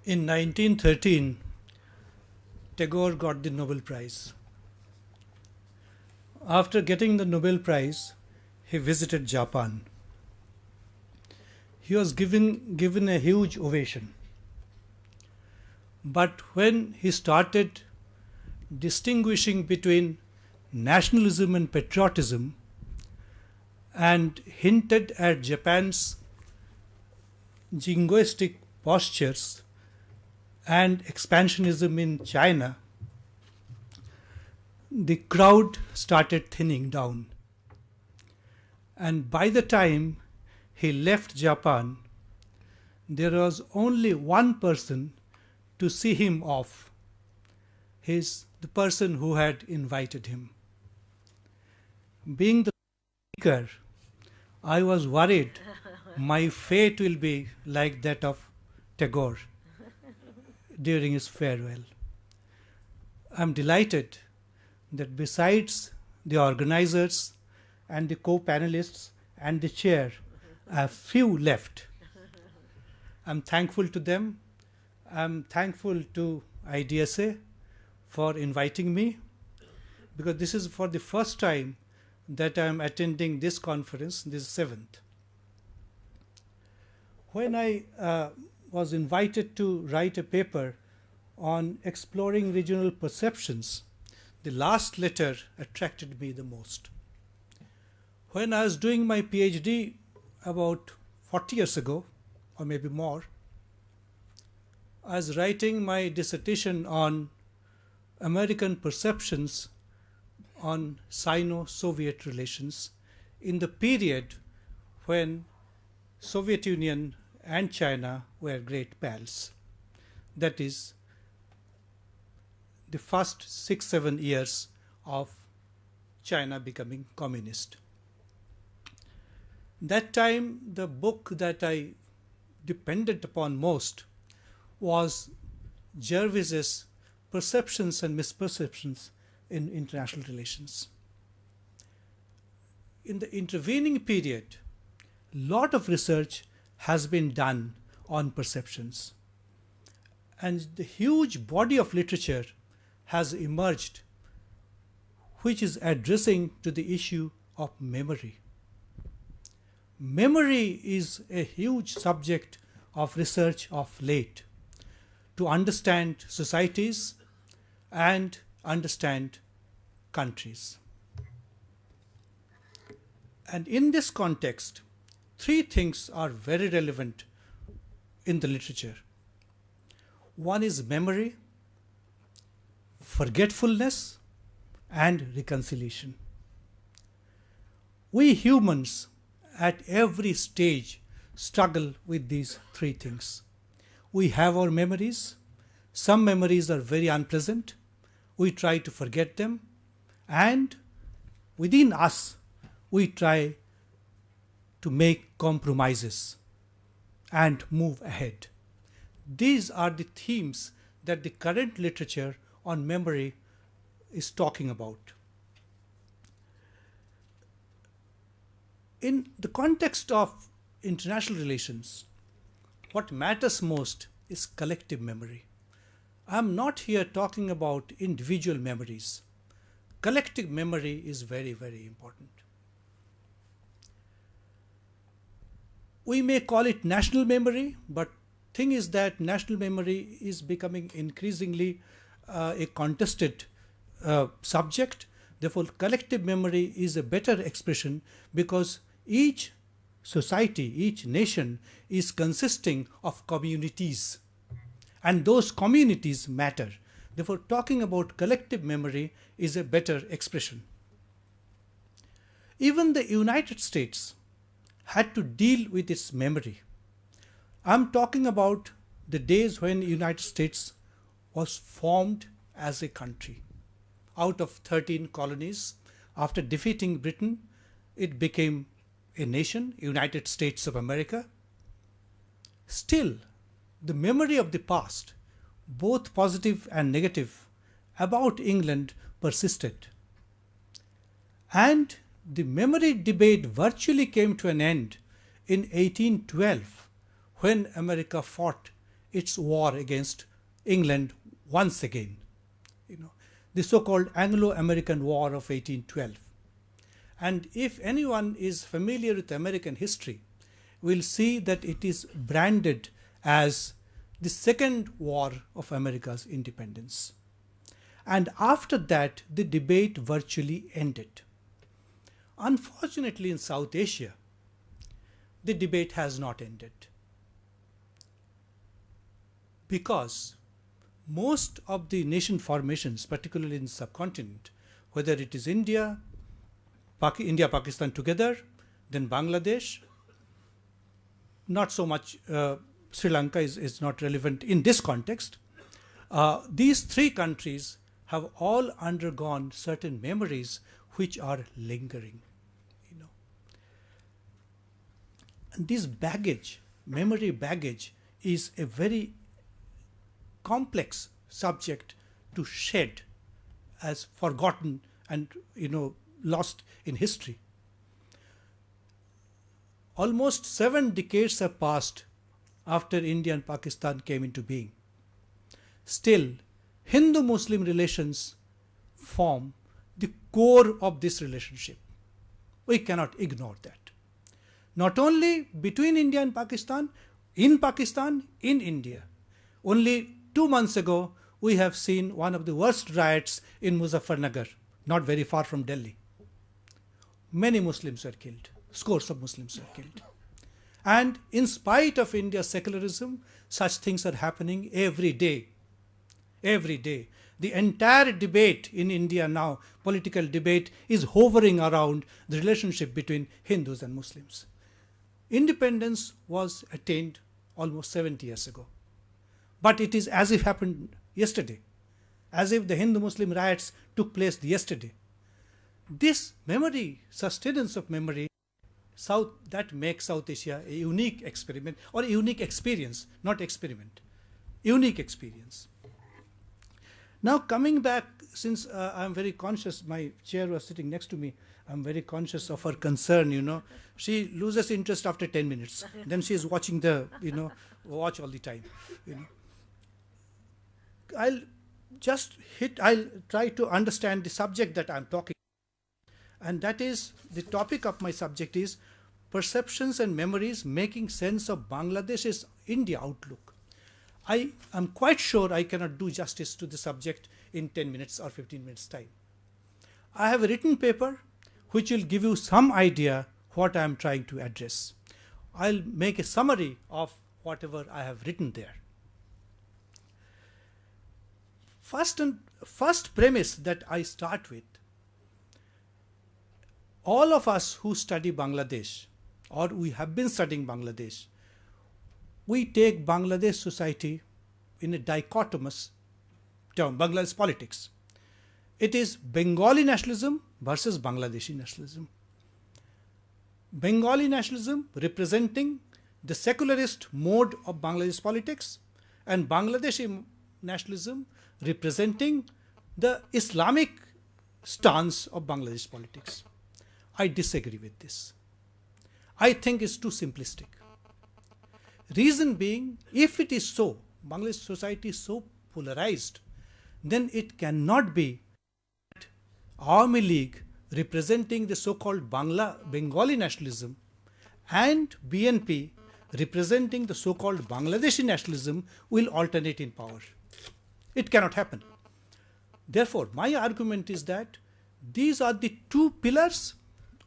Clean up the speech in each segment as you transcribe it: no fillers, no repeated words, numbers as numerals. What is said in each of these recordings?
In 1913, Tagore got the Nobel Prize. After getting the Nobel Prize, he visited Japan. He was given a huge ovation. But when he started distinguishing between nationalism and patriotism and hinted at Japan's jingoistic postures and expansionism in China, the crowd started thinning down. And by the time he left Japan, there was only one person to see him off. The person who had invited him. Being the speaker, I was worried my fate will be like that of Tagore during his farewell. I'm delighted that besides the organizers and the co-panelists and the chair, a few left. I'm thankful to them. I'm thankful to IDSA for inviting me, because this is for the first time that I'm attending this conference, this 7th. When I was invited to write a paper on exploring regional perceptions, the last letter attracted me the most. When I was doing my PhD about 40 years ago, or maybe more, I was writing my dissertation on American perceptions on Sino-Soviet relations in the period when Soviet Union and China were great pals. That is, the first 6-7 years of China becoming communist. That time, the book that I depended upon most was Jervis's Perceptions and Misperceptions in International Relations. In the intervening period, a lot of research has been done on perceptions, and the huge body of literature has emerged which is addressing to the issue of memory. Memory is a huge subject of research of late to understand societies and understand countries. And in this context, three things are very relevant in the literature. One is memory, forgetfulness, and reconciliation. We humans at every stage struggle with these three things. We have our memories. Some memories are very unpleasant. We try to forget them. And within us, we try to make compromises and move ahead. These are the themes that the current literature on memory is talking about. In the context of international relations, what matters most is collective memory. I'm not here talking about individual memories. Collective memory is very, very important. We may call it national memory, but thing is that national memory is becoming increasingly a contested subject. Therefore, collective memory is a better expression, because each society, each nation is consisting of communities, and those communities matter. Therefore, talking about collective memory is a better expression. Even the United States had to deal with its memory. I'm talking about the days when the United States was formed as a country. Out of 13 colonies, after defeating Britain, it became a nation, United States of America. Still, the memory of the past, both positive and negative, about England persisted. And the memory debate virtually came to an end in 1812, when America fought its war against England once again. The so-called Anglo-American War of 1812. And if anyone is familiar with American history, will see that it is branded as the second war of America's independence. And after that, the debate virtually ended. Unfortunately, in South Asia, the debate has not ended, because most of the nation formations, particularly in the subcontinent, whether it is India, Pakistan together, then Bangladesh, not so much Sri Lanka is not relevant in this context. These three countries have all undergone certain memories which are lingering. And this baggage, memory baggage, is a very complex subject to shed as forgotten and lost in history. Almost 7 decades have passed after India and Pakistan came into being. Still, Hindu-Muslim relations form the core of this relationship. We cannot ignore that. Not only between India and Pakistan, in India. Only 2 months ago, we have seen one of the worst riots in Muzaffarnagar, not very far from Delhi. Many Muslims were killed. Scores of Muslims were killed. And in spite of India's secularism, such things are happening every day. Every day. The entire debate in India now, political debate, is hovering around the relationship between Hindus and Muslims. Independence was attained almost 70 years ago. But it is as if happened yesterday. As if the Hindu-Muslim riots took place yesterday. This memory, sustenance of memory, that makes South Asia a unique experiment, or a unique experience, not experiment. Unique experience. Now coming back, since I'm very conscious, my chair was sitting next to me, I'm very conscious of her concern, She loses interest after 10 minutes. Then she is watching watch all the time, I'll try to understand the subject that I'm talking. And that is, the topic of my subject is perceptions and memories making sense of Bangladesh's India outlook. I am quite sure I cannot do justice to the subject in 10 minutes or 15 minutes time. I have a written paper which will give you some idea what I am trying to address. I'll make a summary of whatever I have written there. First premise that I start with, all of us who study Bangladesh, or we have been studying Bangladesh, we take Bangladesh society in a dichotomous term, Bangladesh politics. It is Bengali nationalism versus Bangladeshi nationalism. Bengali nationalism representing the secularist mode of Bangladesh politics, and Bangladeshi nationalism representing the Islamic stance of Bangladesh politics. I disagree with this. I think it's too simplistic. Reason being, if it is so, Bangladesh society is so polarized, then it cannot be that Awami League representing the so-called Bengali nationalism and BNP representing the so-called Bangladeshi nationalism will alternate in power. It cannot happen. Therefore, my argument is that these are the two pillars.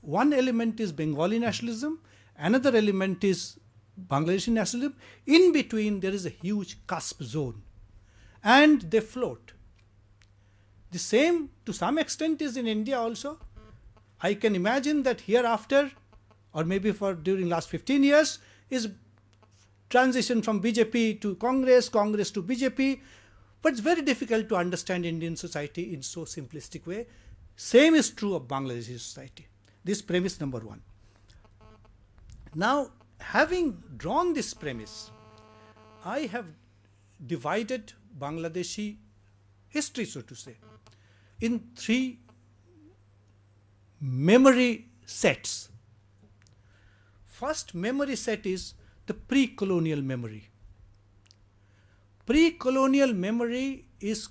One element is Bengali nationalism, another element is Bangladeshi nationalism. In between, there is a huge cusp zone, and they float. The same, to some extent, is in India also. I can imagine that hereafter, or maybe during last 15 years, is transition from BJP to Congress, Congress to BJP. But it's very difficult to understand Indian society in so simplistic way. Same is true of Bangladeshi society. This premise number one. Now, having drawn this premise, I have divided Bangladeshi history, so to say, in 3 memory sets. First memory set is the pre-colonial memory. pre-colonial memory is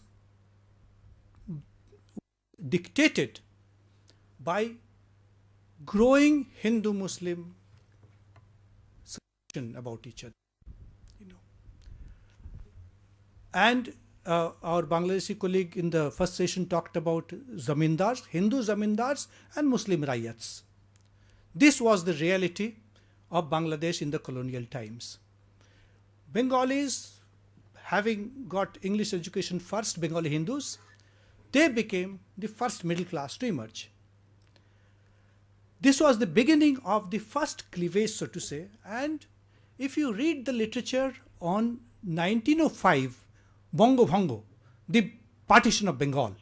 dictated by growing Hindu-Muslim suspicion about each other, you know. And our Bangladeshi colleague in the first session talked about zamindars, Hindu zamindars and Muslim rayats. This was the reality of Bangladesh in the colonial times. Bengalis, having got English education first, Bengali Hindus, they became the first middle class to emerge. This was the beginning of the first cleavage, so to say. And if you read the literature on 1905, Bongo Bongo, the partition of Bengal,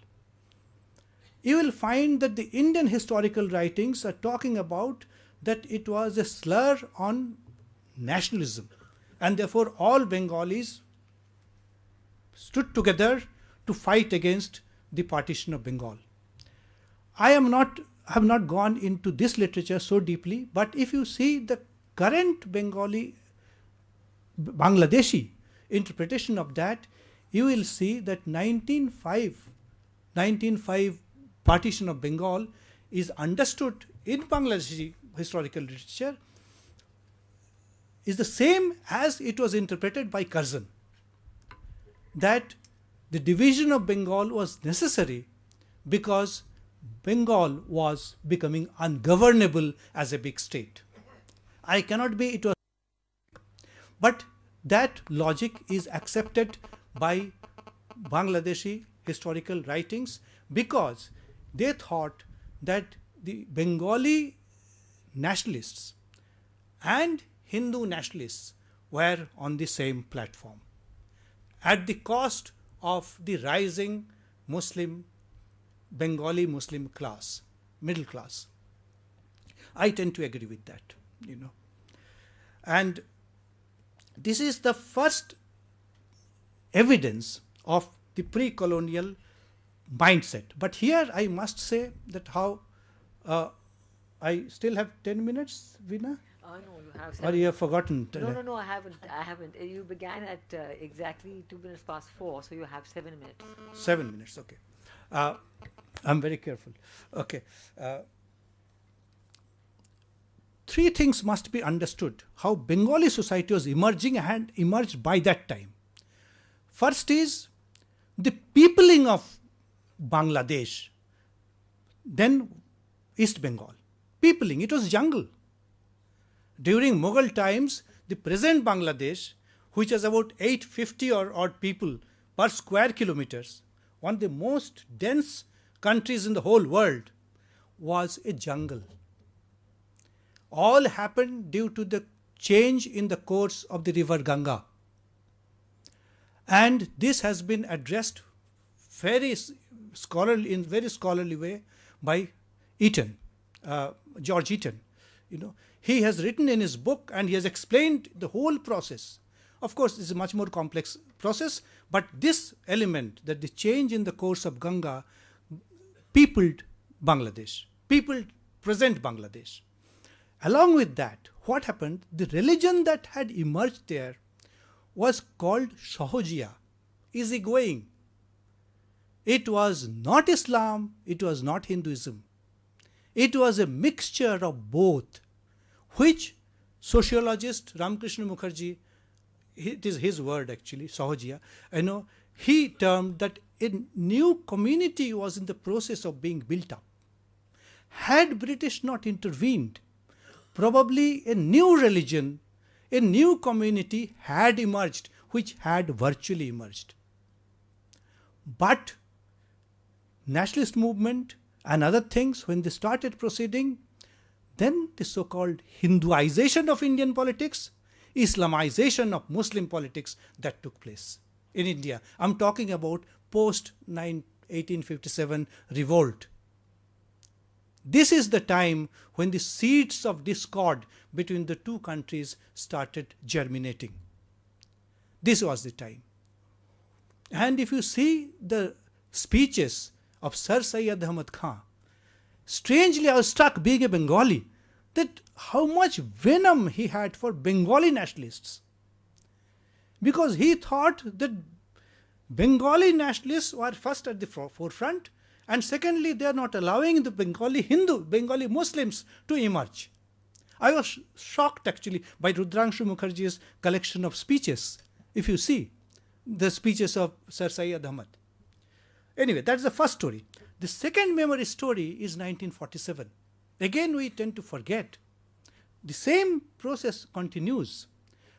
you will find that the Indian historical writings are talking about that it was a slur on nationalism, and therefore all Bengalis stood together to fight against the partition of Bengal. I have not gone into this literature so deeply, but if you see the current Bangladeshi interpretation of that, you will see that 1905 partition of Bengal is understood in Bangladeshi historical literature is the same as it was interpreted by Curzon, that the division of Bengal was necessary because Bengal was becoming ungovernable as a big state. I cannot be, it was, but that logic is accepted by Bangladeshi historical writings because they thought that the Bengali nationalists and Hindu nationalists were on the same platform at the cost of the rising Bengali Muslim class, middle class. I tend to agree with that, you know. And this is the first evidence of the pre-colonial mindset. But here I must say that how I still have 10 minutes, Veena? No, you have 7 Or you have forgotten? No, I haven't. You began at exactly 2 minutes past 4, so you have 7 minutes. 7 minutes, okay. I'm very careful. Okay. Three things must be understood how Bengali society was emerging and emerged by that time. First is the peopling of Bangladesh, then East Bengal. Peopling, it was jungle. During Mughal times, the present Bangladesh, which has about 850 or odd people per square kilometers, one of the most dense countries in the whole world, was a jungle. All happened due to the change in the course of the river Ganga. And this has been addressed in very scholarly way by Eaton, George Eaton. You know, he has written in his book and he has explained the whole process. Of course, it's a much more complex process, but this element that the change in the course of Ganga peopled Bangladesh, peopled present Bangladesh. Along with that, what happened? The religion that had emerged there was called Sahajiya, easygoing. It was not Islam, it was not Hinduism. It was a mixture of both, which sociologist Ramakrishna Mukherjee, it is his word actually, Sahajiya, he termed that a new community was in the process of being built up. Had British not intervened, probably a new religion, a new community had emerged, which had virtually emerged. But nationalist movement and other things, when they started proceeding, then the so-called Hinduization of Indian politics, Islamization of Muslim politics that took place in India. I'm talking about post-1857 revolt. This is the time when the seeds of discord between the two countries started germinating. This was the time. And if you see the speeches of Sir Syed Ahmad Khan, strangely I was struck, being a Bengali, that how much venom he had for Bengali nationalists. because he thought that Bengali nationalists were first at the forefront, and secondly, they are not allowing the Bengali Muslims to emerge. I was shocked actually by Rudrangshu Mukherjee's collection of speeches, if you see the speeches of Sir Syed Ahmad. Anyway, that's the first story. The second memory story is 1947. Again, we tend to forget. The same process continues.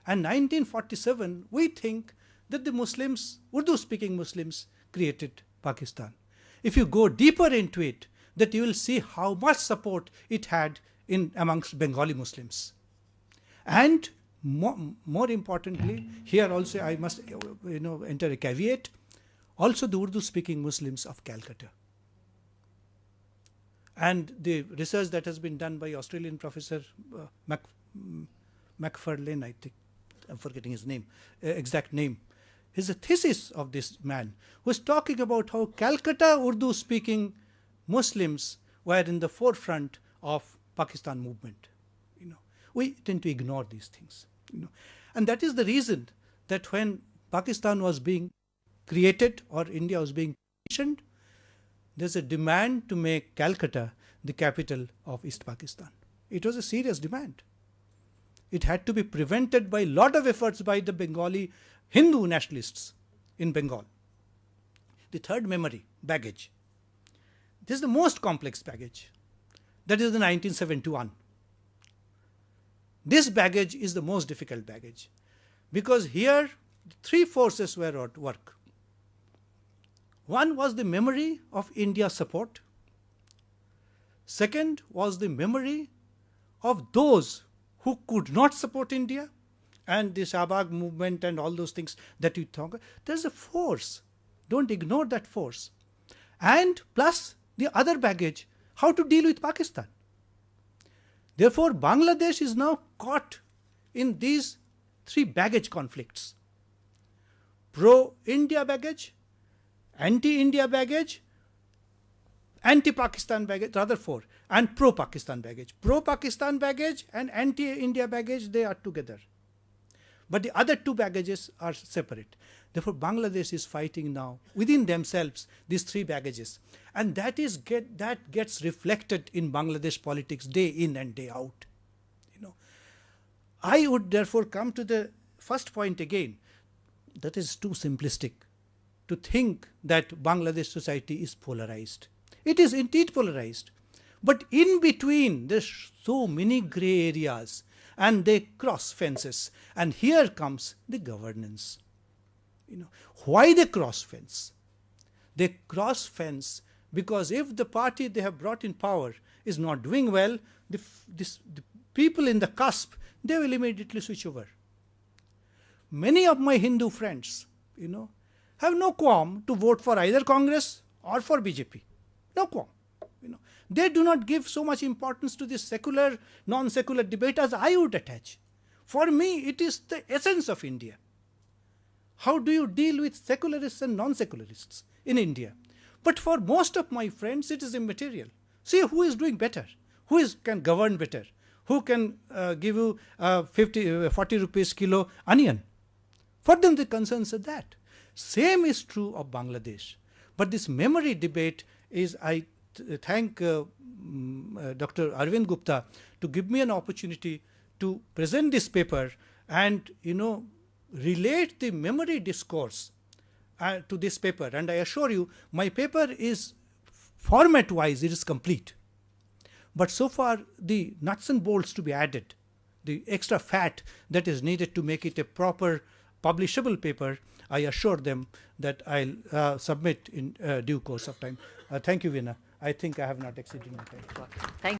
And 1947, we think that the Muslims, Urdu-speaking Muslims, created Pakistan. If you go deeper into it, that you will see how much support it had amongst Bengali Muslims. And more importantly, here also I must enter a caveat, also the Urdu-speaking Muslims of Calcutta. And the research that has been done by Australian professor McFarlane, I think, I'm forgetting his name, exact name. His thesis of this man was talking about how Calcutta Urdu-speaking Muslims were in the forefront of Pakistan movement. We tend to ignore these things. And that is the reason that when Pakistan was being created or India was being partitioned, there's a demand to make Calcutta the capital of East Pakistan. It was a serious demand. It had to be prevented by a lot of efforts by the Bengali Hindu nationalists in Bengal. The third memory, baggage. This is the most complex baggage. That is the 1971. This baggage is the most difficult baggage because here three forces were at work. One was the memory of India's support. Second was the memory of those who could not support India and the Shahbag movement and all those things that you talk. There's a force. Don't ignore that force. And plus the other baggage, how to deal with Pakistan. Therefore, Bangladesh is now caught in these three baggage conflicts. Pro-India baggage, anti-India baggage, anti-Pakistan baggage, rather four, and pro-Pakistan baggage. Pro-Pakistan baggage and anti-India baggage, they are together. But the other two baggages are separate. Therefore, Bangladesh is fighting now within themselves these three baggages. And that gets reflected in Bangladesh politics day in and day out. I would therefore come to the first point again. That is too simplistic to think that Bangladesh society is polarized. It is indeed polarized. But in between, there's so many gray areas and they cross fences. And here comes the governance. Why they cross fence? They cross fence because if the party they have brought in power is not doing well, the people in the cusp, they will immediately switch over. Many of my Hindu friends, have no qualm to vote for either Congress or for BJP. No qualm. They do not give so much importance to this secular, non-secular debate as I would attach. For me, it is the essence of India. How do you deal with secularists and non-secularists in India? But for most of my friends, it is immaterial. See who is doing better, who can govern better, who can give you 40 rupees kilo onion. For them, the concerns are that. Same is true of Bangladesh. But this memory debate is, I thank Dr. Arvind Gupta to give me an opportunity to present this paper and, relate the memory discourse to this paper. And I assure you, my paper is format-wise, it is complete. But so far, the nuts and bolts to be added, the extra fat that is needed to make it a proper publishable paper, I assure them that I'll submit in due course of time. Thank you, Veena. I think I have not exceeded my time. Thank